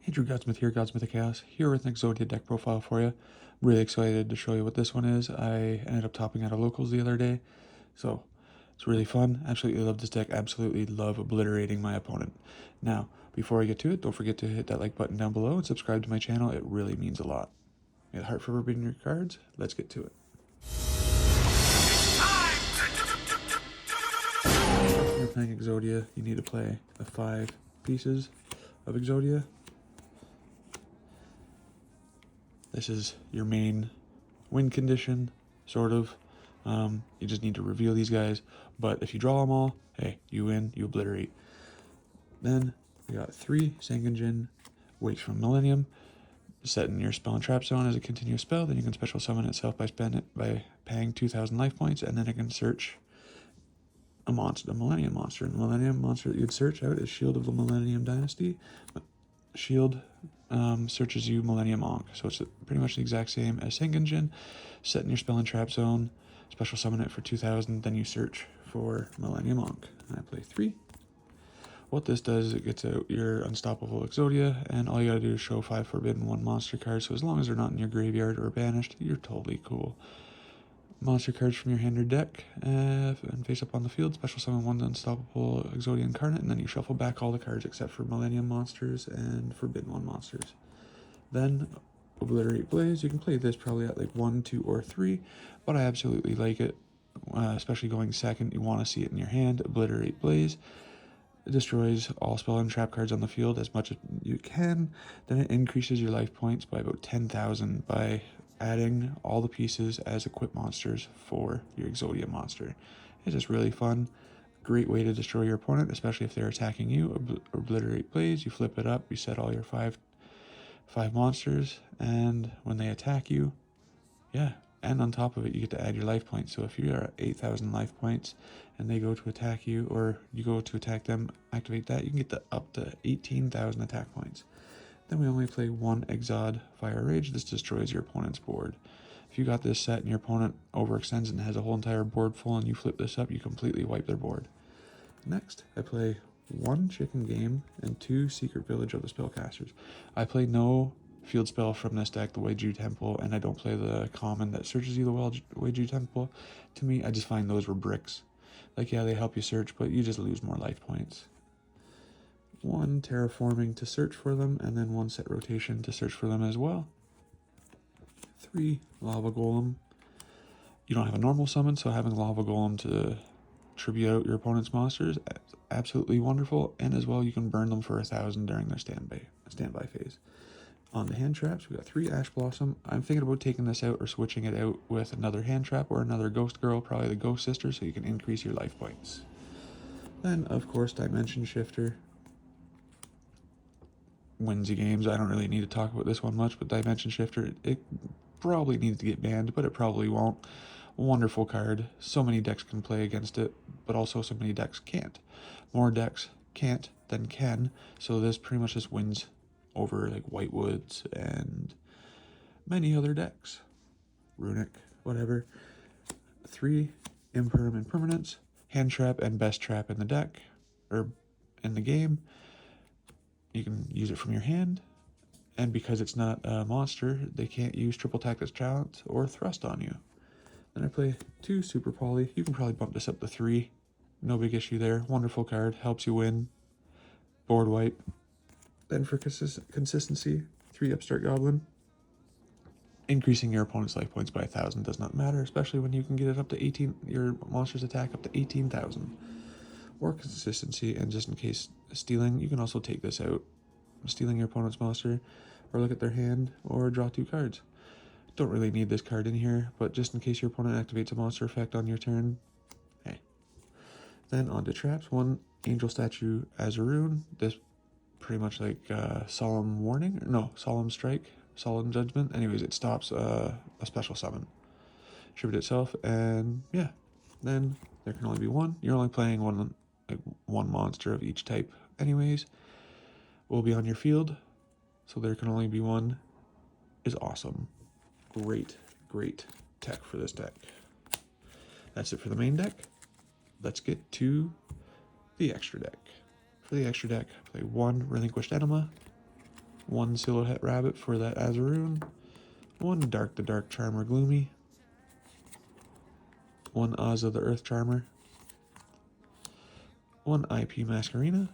Hey Drew Godsmith here, Godsmith of Chaos, here with an Exodia deck profile for you. Really excited to show you what this one is. I ended up topping out of locals the other day, so it's really fun. Absolutely love this deck, absolutely love obliterating my opponent. Now, before I get to it, don't forget to hit that like button down below and subscribe to my channel, it really means a lot. May the heart for reading your cards, let's get to it. If you're playing Exodia, you need to play the 5 pieces of Exodia. This is your main win condition, sort of. You just need to reveal these guys, but if you draw them all, hey, you win, you obliterate. Then we got 3 Sangenjin, Wakes from Millennium, set in your spell and trap zone as a continuous spell. Then you can special summon itself by paying 2,000 life points, and then it can search a Millennium monster. And the Millennium monster that you'd search out is Shield of the Millennium Dynasty. Shield searches you Millennium Ankh, so it's pretty much the exact same as Sangenjin. Set in your spell and trap zone, special summon it for 2,000, then you search for Millennium Ankh. And I play 3. What this does is it gets out your unstoppable Exodia, and all you gotta do is show 5 Forbidden 1 monster cards, so as long as they're not in your graveyard or banished, you're totally cool. Monster cards from your hand or deck, and face up on the field, special summon 1 unstoppable Exodia Incarnate, and then you shuffle back all the cards except for Millennium monsters and Forbidden 1 monsters. Then, Obliterate Blaze. You can play this probably at like 1, 2, or 3, but I absolutely like it, especially going second. You want to see it in your hand. Obliterate Blaze. It destroys all spell and trap cards on the field as much as you can. Then it increases your life points by about 10,000 by adding all the pieces as equip monsters for your Exodia monster. It's just really fun. Great way to destroy your opponent, especially if they're attacking you. Obliterate Blaze. You flip it up. You set all your five monsters, and when they attack you, yeah, and on top of it, you get to add your life points. So if you're at 8,000 life points and they go to attack you, or you go to attack them, activate that, you can get up to 18,000 attack points. Then we only play 1 Exod Fire Rage. This destroys your opponent's board. If you got this set and your opponent overextends and has a whole entire board full and you flip this up, you completely wipe their board. Next, I play 1 Chicken Game and 2 Secret Village of the Spellcasters. I play no field spell from this deck, the Weiju Temple, and I don't play the common that searches you, the Weiju Temple. To me, I just find those were bricks. Like, yeah, they help you search, but you just lose more life points. 1 Terraforming to search for them, and then 1 Set Rotation to search for them as well. 3 Lava Golem. You don't have a normal summon, so having Lava Golem to tribute out your opponent's monsters, absolutely wonderful, and as well you can burn them for 1,000 during their standby phase. On the hand traps, we got 3 Ash Blossom. I'm thinking about taking this out or switching it out with another hand trap or another Ghost Girl, probably the Ghost Sister, so you can increase your life points. Then, of course, Dimension Shifter wins you games. I don't really need to talk about this one much, but Dimension Shifter, it probably needs to get banned, but it probably won't. Wonderful card. So many decks can play against it, but also so many decks can't. More decks can't than can, so this pretty much just wins over like Whitewoods and many other decks. Runic, whatever. 3 Impermanent Permanents, Hand Trap and Best Trap in the deck, or in the game. You can use it from your hand, and because it's not a monster, they can't use Triple Tactics Challenge or Thrust on you. Then I play 2 Super Poly. You can probably bump this up to 3. No big issue there. Wonderful card. Helps you win. Board wipe. Then for consistency, 3 Upstart Goblin. Increasing your opponent's life points by 1,000 does not matter, especially when you can get it up to 18. Your monster's attack up to 18,000. Or consistency, and just in case stealing, you can also take this out. Stealing your opponent's monster, or look at their hand, or draw 2 cards. Don't really need this card in here, but just in case your opponent activates a monster effect on your turn, hey. Then on to traps. 1 Angel Statue Azaroon. This pretty much like Solemn Warning, no, Solemn Strike, Solemn Judgment. Anyways, it stops a special summon. Tribute itself, and yeah. Then there can only be 1. You're only playing one monster of each type anyways. Will be on your field, so there can only be 1. Is awesome. Great tech for this deck. That's it for the main deck. Let's get to the extra deck. For the extra deck, play 1 Relinquished Enema, one Silhouette Rabbit for that Azaroon, one Dark the Dark Charmer Gloomy, one Ozza the Earth Charmer, one IP Masquerena,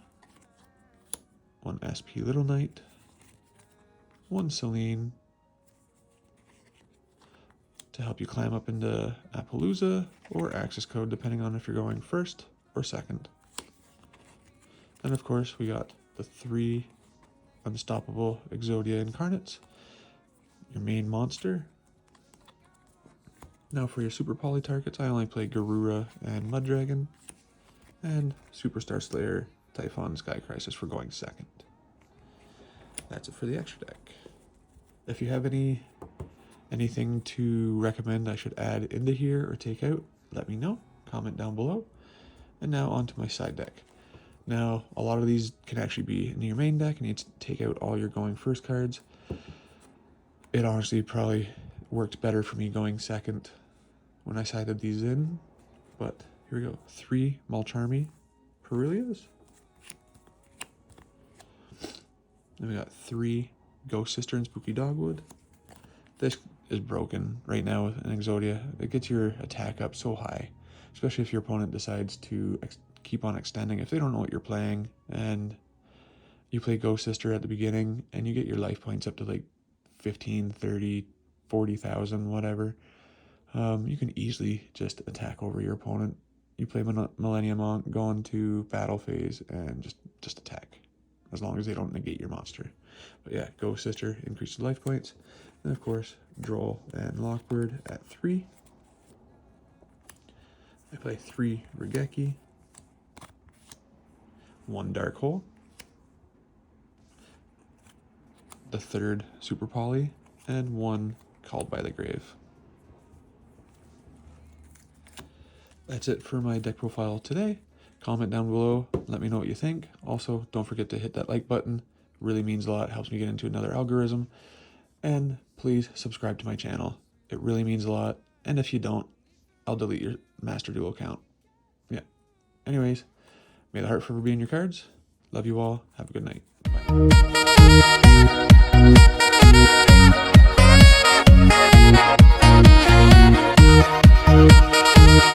one SP Little Knight, one Celine to help you climb up into Appaloosa or Access Code, depending on if you're going first or second. And of course, we got the 3 Unstoppable Exodia Incarnates, your main monster. Now for your Super Poly targets, I only play Garura and Mud Dragon, and Superstar Slayer, Typhon, Sky Crisis for going second. That's it for the extra deck. If you have anything to recommend I should add into here or take out, let me know. Comment down below. And now onto my side deck. Now, a lot of these can actually be in your main deck and you need to take out all your going first cards. It honestly probably worked better for me going second when I sided these in. But here we go. 3 Mulcharmy Perilias. Then we got 3 Ghost Sister and Spooky Dogwood. This is broken right now with an Exodia. It gets your attack up so high, especially if your opponent decides to keep on extending. If they don't know what you're playing and you play Ghost Sister at the beginning and you get your life points up to like 15, 30, 40,000, whatever, you can easily just attack over your opponent. You play Millennium Monk, go into battle phase, and just attack, as long as they don't negate your monster. But yeah, Ghost Sister increases life points. And of course, Droll and Lockbird at 3. I play 3 Regeki, 1 Dark Hole, the 3rd Super Poly, and 1 Called by the Grave. That's it for my deck profile today. Comment down below, let me know what you think. Also, don't forget to hit that like button. It really means a lot, helps me get into another algorithm. And please subscribe to my channel. It really means a lot. And if you don't, I'll delete your Master Duel account. Yeah. Anyways, may the heart forever be in your cards. Love you all. Have a good night. Bye.